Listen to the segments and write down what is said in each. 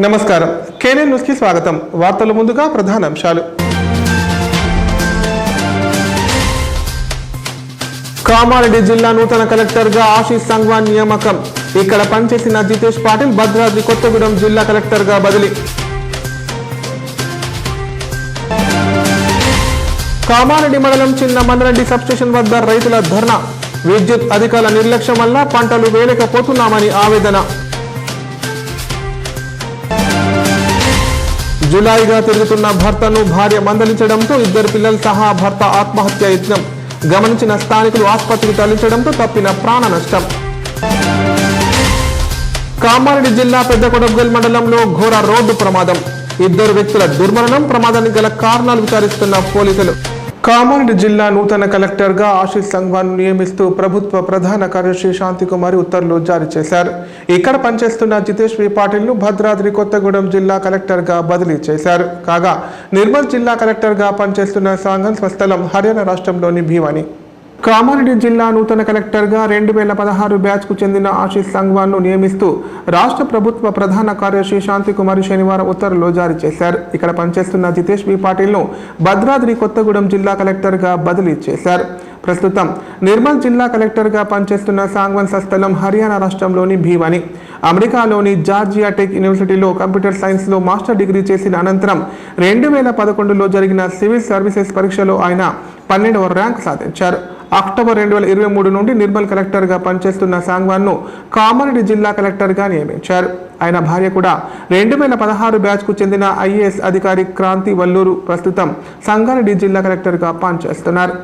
నమస్కారం. KNN news కి స్వాగతం. వార్తల ముందుగా ప్రధానాంశాలు. కామారెడ్డి జిల్లా నూతన కలెక్టర్ గా ఆశీష్ సంగ్వాన్ నియామకం. ఇక్కడ పనిచేసిన జితేష్ పాటిల్ భద్రాద్రి కొత్తగూడెం జిల్లా కలెక్టర్ గా బదిలీ. కామారెడ్డి మండలం చిన్న మన్నరెడ్డి సబ్స్టేషన్ వద్ద రైతుల ధర్నా. విద్యుత్ అధికారుల నిర్లక్ష్యం వల్ల పంటలు వేయలేకపోతున్నామని ఆవేదన. జులాయిగా తిరుగుతున్న భర్తను భార్య మందలించడంతో 2 పిల్లలు సహా భర్త ఆత్మహత్య యత్నం. గమనించిన స్థానికులు ఆసుపత్రికి తరలించడంతో తప్పిన ప్రాణ నష్టం. కామారెడ్డి జిల్లా పెద్దకొడగల్ మండలంలో ఘోర రోడ్డు ప్రమాదం. 2 వ్యక్తుల దుర్మరణం. ప్రమాదానికి గల కారణాలు విచారిస్తున్న పోలీసులు. కామారెడ్డి జిల్లా నూతన కలెక్టర్ గా ఆశీష్ సంగ్వాన్ నియమిస్తూ ప్రభుత్వ ప్రధాన కార్యదర్శి శాంతికుమారి ఉత్తర్వులు జారీ చేశారు. ఇక్కడ పనిచేస్తున్న జితేష్ పాటిల్ ను భద్రాద్రి కొత్తగూడెం జిల్లా కలెక్టర్ గా బదిలీ చేశారు. కాగా నిర్మల్ జిల్లా కలెక్టర్ గా పనిచేస్తున్న సాంగల్ స్వస్థలం హర్యానా రాష్ట్రంలోని భివాని. కామారెడ్డి జిల్లా నూతన కలెక్టర్ గా 2016 బ్యాచ్ కు చెందిన ఆశీష్ సంగ్వాన్ ను నియమిస్తూ రాష్ట్ర ప్రభుత్వ ప్రధాన కార్యదర్శి శాంతికుమారి శనివారం ఉత్తర్వులు జారీ చేశారు. ఇక్కడ పనిచేస్తున్న జితేష్ పాటిల్ ను భద్రాద్రి కొత్తగూడెం జిల్లా కలెక్టర్ గా బదిలీ చేశారు. ప్రస్తుతం నిర్మల్ జిల్లా కలెక్టర్ గా పనిచేస్తున్న సాంగ్వాన్ స్వస్థలం హర్యానా రాష్ట్రంలోని భివాని. అమెరికాలోని జార్జియా టెక్ యూనివర్సిటీలో కంప్యూటర్ సైన్స్ లో మాస్టర్ డిగ్రీ చేసిన అనంతరం 2011లో జరిగిన సివిల్ సర్వీసెస్ పరీక్షలో ఆయన 12వ ర్యాంక్ సాధించారు. అక్టోబర్ 2023 నుండి నిర్మల్ కలెక్టర్ గా పనిచేస్తున్న సాంగ్వాన్ ను కామారెడ్డి జిల్లా కలెక్టర్ గా నియమించారు. ఆయన భార్య కూడా 2016 బ్యాచ్ కు చెందిన IAS అధికారి క్రాంతి వల్లూరు ప్రస్తుతం సంగారెడ్డి జిల్లా కలెక్టర్ గా పనిచేస్తున్నారు.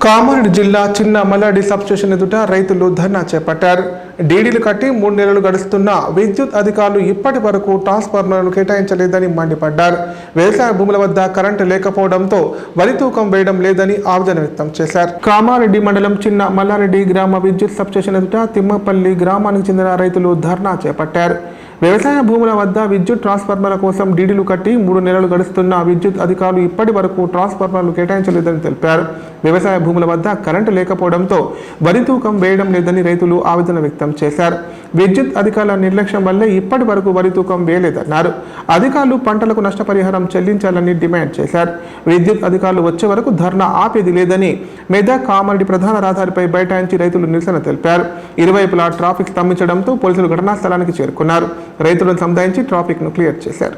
కామారెడ్డి జిల్లా చిన్న మల్లాడి సబ్స్టేషన్ ఎదుట రైతులు ధర్నా చేపట్టారు. డీడీలు కట్టి 3 నెలలు గడుస్తున్న విద్యుత్ అధికారులు ఇప్పటి వరకు ట్రాన్స్ఫార్మర్లు కేటాయించలేదని మండిపడ్డారు. వ్యవసాయ భూముల వద్ద కరెంటు లేకపోవడంతో వరి తూకం వేయడం లేదని ఆవేదన వ్యక్తం చేశారు. కామారెడ్డి మండలం చిన్న మల్లారెడ్డి గ్రామ విద్యుత్ సబ్స్టేషన్ ఎదుట తిమ్మపల్లి గ్రామానికి చెందిన రైతులు ధర్నా చేపట్టారు. వ్యవసాయ భూముల వద్ద విద్యుత్ ట్రాన్స్ఫార్మర్ల కోసం డీడీలు కట్టి 3 నెలలు గడుస్తున్న విద్యుత్ అధికారులు ఇప్పటి వరకు ట్రాన్స్ఫార్మర్లు కేటాయించలేదని తెలిపారు. వ్యవసాయ భూముల వద్ద కరెంటు లేకపోవడంతో వరి తూకం వేయడం లేదని రైతులు ఆవేదన వ్యక్తం చేశారు. విద్యుత్ అధికారుల నిర్లక్ష్యం వల్లే ఇప్పటి వరకు వరి తూకం వేయలేదన్నారు. అధికారులు పంటలకు నష్టపరిహారం చెల్లించాలని డిమాండ్ చేశారు. విద్యుత్ అధికారులు వచ్చే వరకు ధర్నా ఆపేది లేదని మెదక్ కామారెడ్డి ప్రధాన రహదారిపై బైఠాయించి రైతులు నిరసన తెలిపారు. ఇరువైపులా ట్రాఫిక్ స్తంభించడంతో పోలీసులు ఘటనా స్థలానికి చేరుకున్నారు. రైతులను సముదాయించి ట్రాఫిక్ ను క్లియర్ చేశారు.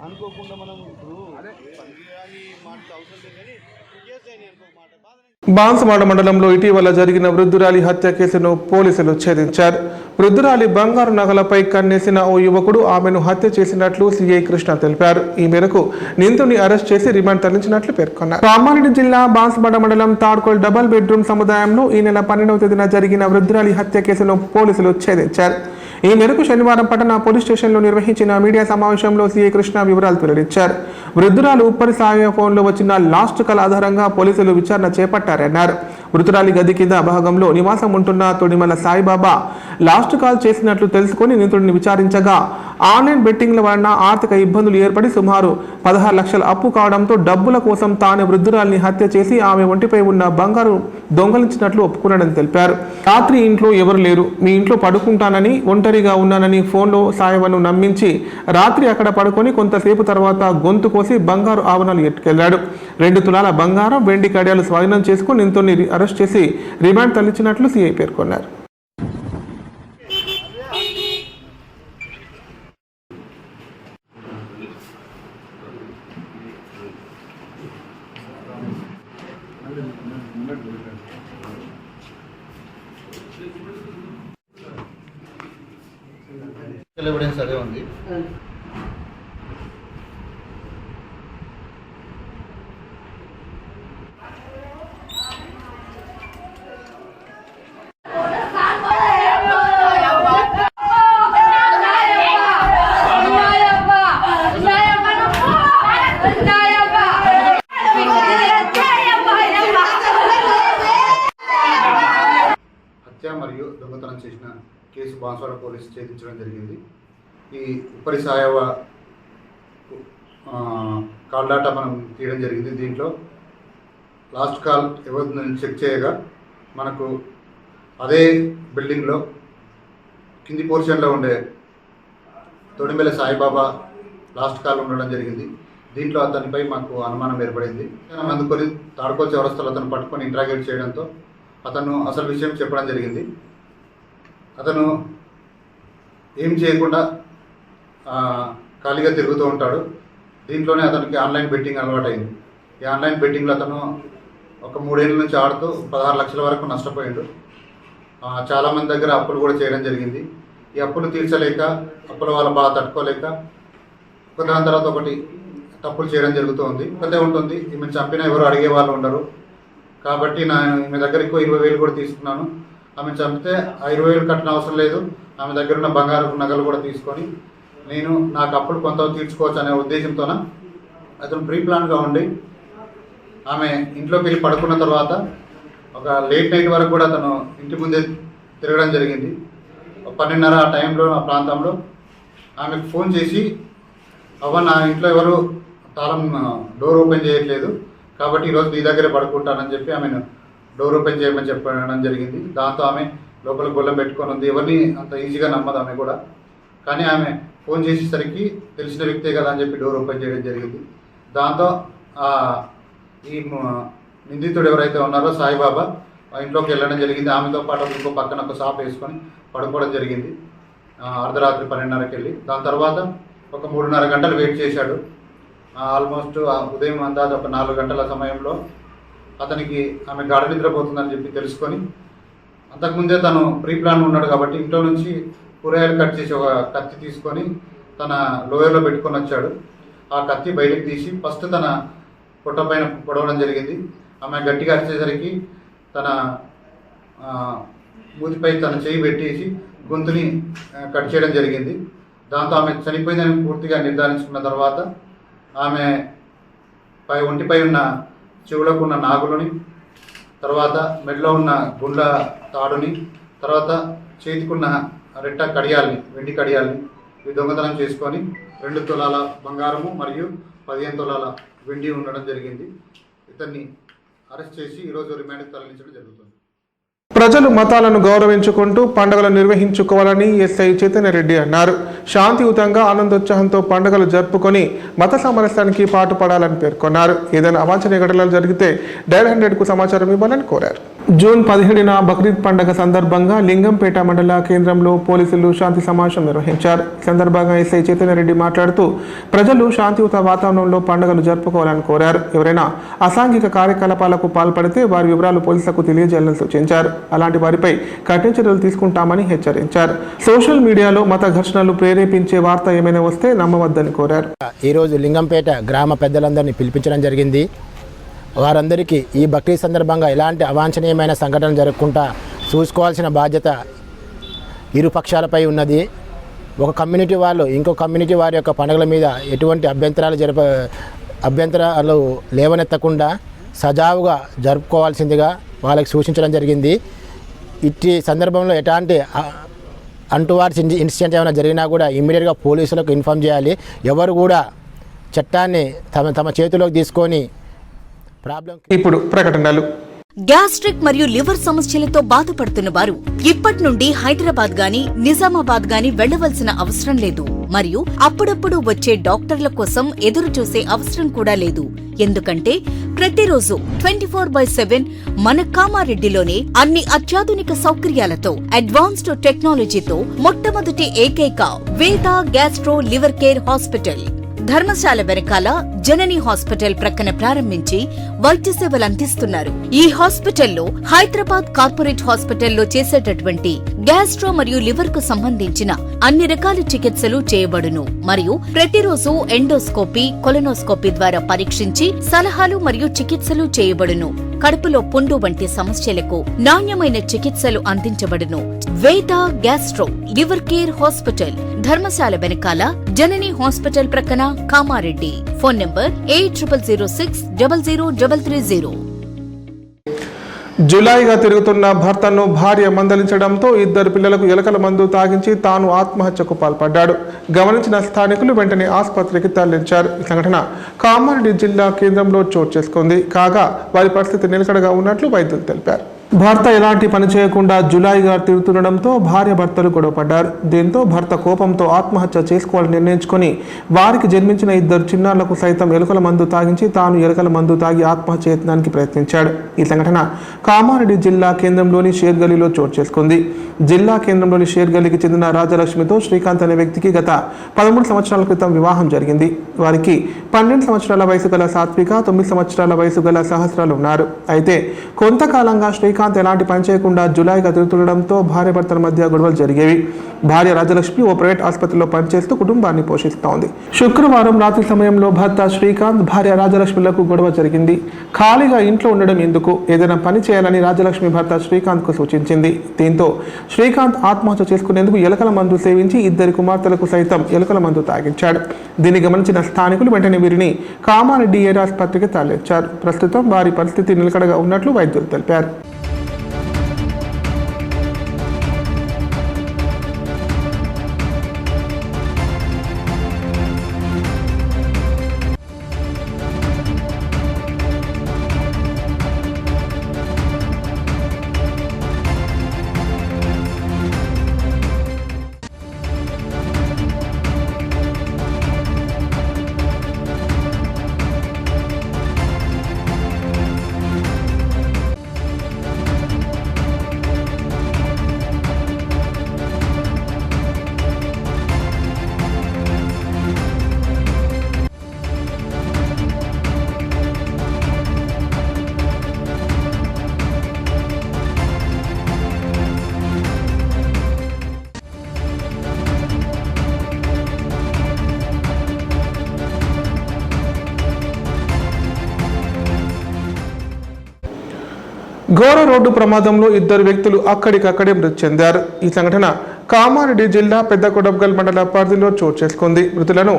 అనుకోకుండా మనం ఇప్పుడు మాటలు అవసరం లేదు కానీ బాన్సువాడ మండలంలో ఇటీవల జరిగిన వృద్ధురాలి హత్య కేసును పోలీసులు ఛేదించారు. వృద్ధురాలి బంగారు నగలపై కన్నేసిన ఓ యువకుడు ఆమెను హత్య చేసినట్లు సిఐ కృష్ణ తెలిపారు. ఈ మేరకు నిందితుడిని అరెస్ట్ చేసి రిమాండ్ తరలించినట్లు పేర్కొన్నారు. కామారెడ్డి జిల్లా బాన్సువాడ మండలం తాడ్కోల్ డబుల్ బెడ్రూమ్ సముదాయంలో ఈ నెల 12వ తేదీన జరిగిన వృద్ధురాలి హత్య కేసును పోలీసులు ఛేదించారు. ఈ మేరకు శనివారం పట్టణ పోలీస్ స్టేషన్లో నిర్వహించిన మీడియా సమావేశంలో సిఐ కృష్ణ వివరాలు వెల్లడించారు. వృద్ధురాలు ఉప్పరి సాయి ఫోన్లో వచ్చిన లాస్ట్ కాల్ ఆధారంగా పోలీసులు విచారణ చేపట్టారన్నారు. మృతురాలి గది కింద భాగంలో నివాసం ఉంటున్న తొడిమల సాయిబాబా లాస్ట్ కాల్ చేసినట్లు తెలుసుకుని నిందితుడిని విచారించగా ఆన్లైన్ బెట్టింగ్ల వలన ఆర్థిక ఇబ్బందులు ఏర్పడి సుమారు 16 లక్షల అప్పు కావడంతో డబ్బుల కోసం తానే వృద్ధురాలిని హత్య చేసి ఆమె ఒంటిపై ఉన్న బంగారు దొంగలించినట్లు ఒప్పుకున్నాడని తెలిపారు. రాత్రి ఇంట్లో ఎవరు లేరు, మీ ఇంట్లో పడుకుంటానని ఒంటరిగా ఉన్నానని ఫోన్లో సాయవను నమ్మించి రాత్రి అక్కడ పడుకొని కొంతసేపు తర్వాత గొంతు కోసి బంగారు ఆభరణాలు ఎట్టుకెళ్లాడు. 2 తులాల బంగారం, వెండి కడియాలు స్వాధీనం చేసుకుని నిందితుడిని అరెస్ట్ చేసి రిమాండ్ తరలించినట్లు సిఐ పేర్కొన్నారు. ఎవిడెన్స్ అదే ఉంది. హత్య మరియు దొంగతనం చేసిన కేసు బాన్సువాడ పోలీసు ఛేదించడం జరిగింది. ఈ ఉప్పరి సాయవ కాల్ డాటా మనం తీయడం జరిగింది. దీంట్లో లాస్ట్ కాల్ ఎవరిని చెక్ చేయగా మనకు అదే బిల్డింగ్లో కింది పోర్షన్లో ఉండే తొడిమెల సాయిబాబా లాస్ట్ కాల్ ఉండడం జరిగింది. దీంట్లో అతనిపై మాకు అనుమానం ఏర్పడింది. అందుకొని తాడ్కోల్ చౌరస్తాలో అతను పట్టుకొని ఇంట్రాగేట్ చేయడంతో అతను అసలు విషయం చెప్పడం జరిగింది. అతను ఏం చేయకుండా ఖాళీగా తిరుగుతూ ఉంటాడు. దీంట్లోనే అతనికి ఆన్లైన్ బెట్టింగ్ అలవాటైంది. ఈ ఆన్లైన్ బెట్టింగ్లో అతను ఒక 3 ఏళ్ళ నుంచి ఆడుతూ 16 లక్షల వరకు నష్టపోయిండు. చాలామంది దగ్గర అప్పులు కూడా చేయడం జరిగింది. ఈ అప్పులు తీర్చలేక, అప్పుల వాళ్ళ బాధ తట్టుకోలేక ఒకదాని తర్వాత ఒకటి తప్పులు చేయడం జరుగుతూ ఉంది. ఒకటే ఉంటుంది, ఈమె చంపినా ఎవరు అడిగే వాళ్ళు ఉండరు కాబట్టి ఈమె దగ్గర ఎక్కువ 20,000 కూడా తీసుకున్నాను. ఆమె చంపితే ఆ 20,000 కట్టిన అవసరం లేదు, ఆమె దగ్గర ఉన్న బంగారు నగలు కూడా తీసుకొని నేను నాకు అప్పులు కొంత తీర్చుకోవచ్చు అనే ఉద్దేశంతోన అతను ప్రీ ప్లాన్గా ఉండి ఆమె ఇంట్లోకి వెళ్ళి పడుకున్న తర్వాత ఒక లేట్ నైట్ వరకు కూడా అతను ఇంటి ముందే తిరగడం జరిగింది. 12:30 ఆ టైంలో ఆ ప్రాంతంలో ఆమెకు ఫోన్ చేసి, అవ్వ నా ఇంట్లో ఎవరు డోర్ ఓపెన్ చేయట్లేదు కాబట్టి ఈరోజు నీ దగ్గరే పడుకుంటానని చెప్పి ఆమెను డోర్ ఓపెన్ చేయమని చెప్పడం జరిగింది. దాంతో ఆమె లోపల గొల్లం పెట్టుకొని ఉంది. ఎవరిని అంత ఈజీగా నమ్మదు ఆమె కూడా. కానీ ఆమె ఫోన్ చేసేసరికి తెలిసిన వ్యక్తే కదా అని చెప్పి డోర్ ఓపెన్ చేయడం జరిగింది. దాంతో ఈ నిందితుడు ఎవరైతే ఉన్నారో సాయిబాబా ఇంట్లోకి వెళ్ళడం జరిగింది. ఆమెతో పాటు ఇంకో పక్కన ఒక షాప్ వేసుకొని పడుకోవడం జరిగింది. అర్ధరాత్రి 12:30కి వెళ్ళి దాని తర్వాత ఒక 3:30 గంటలు వెయిట్ చేశాడు. ఆల్మోస్ట్ ఉదయం అందాజ ఒక 4 గంటల సమయంలో అతనికి ఆమె గాఢ నిద్రపోతుందని చెప్పి తెలుసుకొని, అంతకుముందే తను ప్రీ ప్లాన్ ఉన్నాడు కాబట్టి ఇంట్లో నుంచి కూరగాయలు కట్ చేసి ఒక కత్తి తీసుకొని తన లోయర్లో పెట్టుకొని వచ్చాడు. ఆ కత్తి బయటకు తీసి ఫస్ట్ తన పొట్ట పైన పొడవడం జరిగింది. ఆమె గట్టిగా అరిచేసరికి తన మూతిపై తన చేయి పెట్టేసి గొంతుని కట్ చేయడం జరిగింది. దాంతో ఆమె చనిపోయిందని పూర్తిగా నిర్ధారించుకున్న తర్వాత ఆమె ఒంటిపై ఉన్న చెవులకు ఉన్న నాగులని, తర్వాత మెడలో ఉన్న గుండ్ల తాడుని, తర్వాత చేతికున్న రెట్ట కడియాల్ని, వెండి కడియాల్ని ఇవి దొంగతనం చేసుకొని 2 తులాల బంగారము మరియు 15 తులాల వెండి ఉండడం జరిగింది. ఇతన్ని అరెస్ట్ చేసి ఈరోజు రిమాండ్కి తరలించడం జరుగుతుంది. ప్రజలు మతాలను గౌరవించుకుంటూ పండుగలు నిర్వహించుకోవాలని ఎస్ఐ చైతన్యరెడ్డి అన్నారు. శాంతియుతంగా ఆనందోత్సాహంతో పండుగలు జరుపుకొని మత సామరస్యానికి పాటుపడాలని పేర్కొన్నారు. ఏదైనా అవాంఛనీయ ఘటనలు జరిగితే డయల్ 100కు సమాచారం ఇవ్వాలని కోరారు. జూన్ 17న బక్రీద్ పండుగ సందర్భంగా లింగంపేట మండల కేంద్రంలో పోలీసులు శాంతి సమావేశం నిర్వహించారు. ఈ సందర్భంగా ఎస్ఐ చైతన్యరెడ్డి మాట్లాడుతూ ప్రజలు శాంతియుత వాతావరణంలో పండుగలు జరుపుకోవాలని కోరారు. ఎవరైనా అసాంఘిక కార్యకలాపాలకు పాల్పడితే వారి వివరాలు పోలీసులకు తెలియజేయాలని సూచించారు. అలాంటి వారిపై కఠిన చర్యలు తీసుకుంటామని హెచ్చరించారు. సోషల్ మీడియాలో మత ఘర్షణలు ప్రేరేపించే వార్త ఏమైనా వస్తే నమ్మవద్దని కోరారు. ఈరోజు లింగంపేట గ్రామ పెద్దలందరినీ పిలిపించడం జరిగింది. వారందరికీ ఈ బక్రీద్ సందర్భంగా ఎలాంటి అవాంఛనీయమైన సంఘటనలు జరగకుండా చూసుకోవాల్సిన బాధ్యత ఇరు పక్షాలపై ఉన్నది. ఒక కమ్యూనిటీ వాళ్ళు ఇంకో కమ్యూనిటీ వారి యొక్క పండుగల మీద ఎటువంటి అభ్యంతరాలు లేవనెత్తకుండా సజావుగా జరుపుకోవాల్సిందిగా వాళ్ళకి సూచించడం జరిగింది. ఇట్టి సందర్భంలో ఎలాంటి అంటువార్స్ ఇన్సిడెంట్ ఏమైనా జరిగినా కూడా ఇమ్మీడియట్గా పోలీసులకు ఇన్ఫామ్ చేయాలి. ఎవరు కూడా చట్టాన్ని తమ చేతిలోకి తీసుకొని ఇప్పుడు ప్రకటనలు. గ్యాస్ట్రిక్ మరియు లివర్ సమస్యలతో బాధపడుతున్న వారు ఇప్పటి నుండి హైదరాబాద్ గాని నిజామాబాద్ గాని వెళ్లవలసిన అవసరం లేదు. మరియు అప్పుడప్పుడు వచ్చే డాక్టర్ల కోసం ఎదురు చూసే అవసరం కూడా లేదు. ఎందుకంటే ప్రతిరోజు 24/7 మన కామారెడ్డిలోనే అన్ని అత్యాధునిక సౌకర్యాలతో అడ్వాన్స్డ్ టెక్నాలజీతో మొట్టమొదటి ఏకైక వేద gastro liver care hospital Dharamshala వెనకాల జనని హాస్పిటల్ ప్రక్కన ప్రారంభించి వైద్య సేవలు అందిస్తున్నారు. ఈ హాస్పిటల్లో హైదరాబాద్ కార్పొరేట్ హాస్పిటల్లో చేసేటటువంటి గ్యాస్ట్రో మరియు లివర్ కు సంబంధించిన అన్ని రకాల చికిత్సలు చేయబడును. మరియు ప్రతిరోజు ఎండోస్కోపీ, కొలనోస్కోపీ ద్వారా పరీక్షించి సలహాలు మరియు చికిత్సలు చేయబడును. కడుపులో పుండు వంటి సమస్యలకు నాణ్యమైన చికిత్సలు అందించబడును. వేద gastro liver care hospital Dharamshala వెనకాల జనని హాస్పిటల్ ప్రక్కన కామారెడ్డి. Phone number 8006000330. జులాయిగా తిరుగుతున్న భర్తను భార్య మందలించడంతో 2 పిల్లలకు ఎలకల మందు తాగించి తాను ఆత్మహత్యకు పాల్పడ్డాడు. గమనించిన స్థానికులు వెంటనే ఆసుపత్రికి తరలించారు. ఈ సంఘటన కామారెడ్డి జిల్లా కేంద్రంలో చోటు చేసుకుంది. కాగా వారి పరిస్థితి నిలకడగా ఉన్నట్లు వైద్యులు తెలిపారు. భర్త ఎలాంటి పని చేయకుండా జులాయిగా తిరుగుతుండడంతో భార్య భర్తలు గొడవపడ్డారు. దీంతో భర్త కోపంతో ఆత్మహత్య చేసుకోవాలని నిర్ణయించుకొని వారికి జన్మించిన 2 చిన్నారులకు సైతం ఎలుకల మందు తాగించి తాను ఎలుకల మందు తాగి ఆత్మహత్య యత్నానికి ప్రయత్నించాడు. ఈ సంఘటన కామారెడ్డి జిల్లా కేంద్రంలోని షేర్గలీలో చోటు చేసుకుంది. జిల్లా కేంద్రంలోని షేర్గలీకి చెందిన రాజలక్ష్మితో శ్రీకాంత్ అనే వ్యక్తికి గత 13 సంవత్సరాల క్రితం వివాహం జరిగింది. వారికి 12 సంవత్సరాల వయసు గల సాత్విక, 9 సంవత్సరాల వయసు గల సహస్రాలు ఉన్నారు. అయితే కొంతకాలంగా శ్రీకాంత్ ఎలాంటి పని చేయకుండా జులాయిగా తిరుగుతుండడంతో భార్య భర్తల మధ్య గొడవలు జరిగేవి. భార్య రాజలక్ష్మి ఓ ప్రైవేట్ ఆసుపత్రిలో పనిచేస్తూ కుటుంబాన్ని పోషిస్తోంది. శుక్రవారం రాత్రి సమయంలో భర్త శ్రీకాంత్, భార్య రాజలక్ష్మిలకు గొడవ జరిగింది. ఖాళీగా ఇంట్లో ఉండడం ఎందుకు, ఏదైనా పని చేయాలని రాజలక్ష్మి భర్త శ్రీకాంత్కు సూచించింది. దీంతో శ్రీకాంత్ ఆత్మహత్య చేసుకునేందుకు ఎలుకల మందు సేవించి 2 కుమార్తెలకు సైతం ఎలుకల మందు తాగించాడు. దీన్ని గమనించిన స్థానికులు వెంటనే వీరిని కామారెడ్డి ఏరియా ఆసుపత్రికి తరలించారు. ప్రస్తుతం వారి పరిస్థితి నిలకడగా ఉన్నట్లు వైద్యులు తెలిపారు. ఘోర రోడ్డు ప్రమాదంలో 2 వ్యక్తులు అక్కడికక్కడే మృతి చెందారు. ఈ సంఘటన కామారెడ్డి జిల్లా పెద్దకొడబ్గల్ మండల పరిధిలో చోటు చేసుకుంది. మృతులను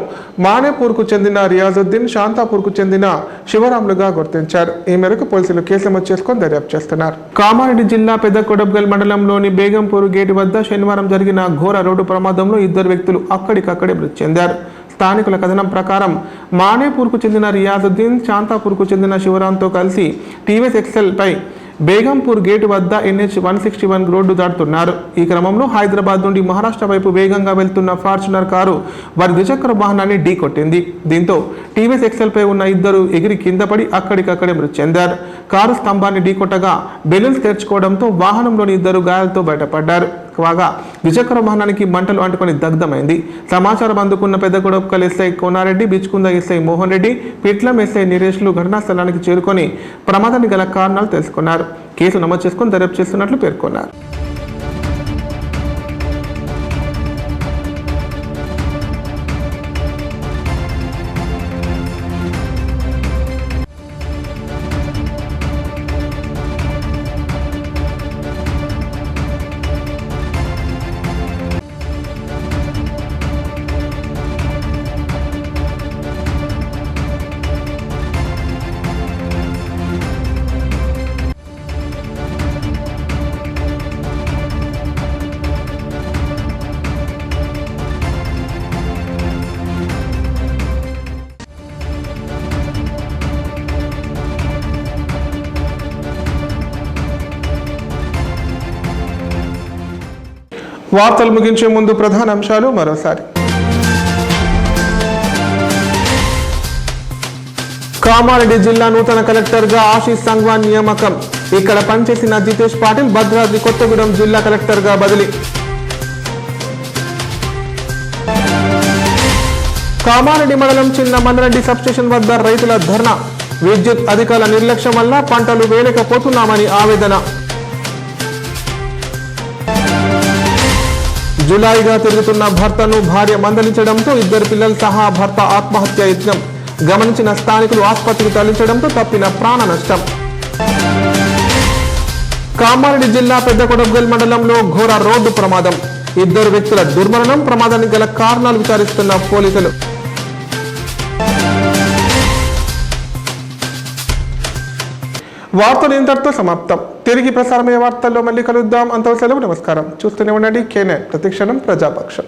మానేపూర్కు చెందిన రియాజుద్దీన్, శాంతాపూర్కు చెందిన శివరాములుగా గుర్తించారు. ఈ మేరకు పోలీసులు కేసు నమోదు చేసుకొని దర్యాప్తు చేస్తున్నారు. కామారెడ్డి జిల్లా పెద్దకొడబ్గల్ మండలంలోని బేగంపూర్ గేటు వద్ద శనివారం జరిగిన ఘోర రోడ్డు ప్రమాదంలో 2 వ్యక్తులు అక్కడికక్కడే మృతి చెందారు. స్థానికుల కథనం ప్రకారం మానేపూర్కు చెందిన రియాజుద్దీన్, శాంతాపూర్కు చెందిన శివరాంతో కలిసి టీవీఎస్ ఎక్సెల్ పై బేగంపూర్ గేటు వద్ద NH 161 రోడ్డు దాటుతున్నారు. ఈ క్రమంలో హైదరాబాద్ నుండి మహారాష్ట్ర వైపు వేగంగా వెళ్తున్న ఫార్చునర్ కారు వారి ద్విచక్ర వాహనాన్ని ఢీకొట్టింది. దీంతో టీవీఎస్ ఎక్సెల్ పై ఉన్న 2 ఎగిరి కింద పడి అక్కడికక్కడే మృతి చెందారు. కారు స్తంభాన్ని ఢీకొట్టగా బెలూన్స్ తెరుచుకోవడంతో వాహనంలోని 2 గాయాలతో బయటపడ్డారు. కాగా ద్విచక్ర వాహనానికి మంటలు అంటుకొని దగ్ధమైంది. సమాచారం అందుకున్న Peddakodapgal SI Konareddy, Bichkunda SI Mohan Reddy, Pitlam SI నిరేష్లు ఘటనా స్థలానికి చేరుకొని ప్రమాదానికి గల కారణాలు తెలుసుకున్నారు. కేసు నమోదు చేసుకొని దర్యాప్తు చేస్తున్నట్లు పేర్కొన్నారు. వార్తలు ముగించే ముందు ప్రధాన అంశాలు మరోసారి. కామారెడ్డి జిల్లా నూతన కలెక్టర్గా ఆశీష్ సంగ్వాన్ నియామకం. ఇక్కడ పనిచేసిన జితేష్ పాటిల్ భద్రాద్రి కొత్తగూడెం జిల్లా కలెక్టర్గా బదిలీ. కామారెడ్డి మండలం చిన్న మన్నరెడ్డి సబ్స్టేషన్ వద్ద రైతుల ధర్నా. విద్యుత్ అధికారుల నిర్లక్ష్యం వల్ల పంటలు వేయలేకపోతున్నామని ఆవేదన. జులాయిగా తిరుగుతున్న భర్తను భార్య మందలించడంతో 2 పిల్లలు సహా భర్త ఆత్మహత్య యత్నం. గమనించిన స్థానికులు ఆసుపత్రికి తరలించడంతో తప్పిన ప్రాణ నష్టం. కామారెడ్డి జిల్లా పెద్దకొడబ్గల్ మండలంలో ఘోర రోడ్డు ప్రమాదం. 2 వ్యక్తుల దుర్మరణం. ప్రమాదానికి గల కారణాలు విచారిస్తున్న పోలీసులు. వార్తలు ఇంతటితో సమాప్తం. తిరిగి ప్రసారమయ్యే వార్తల్లో మళ్ళీ కలుద్దాం. అంతవరకు సెలవు. నమస్కారం. చూస్తూనే ఉండండి KNN, ప్రతిక్షణం ప్రజాపక్షం.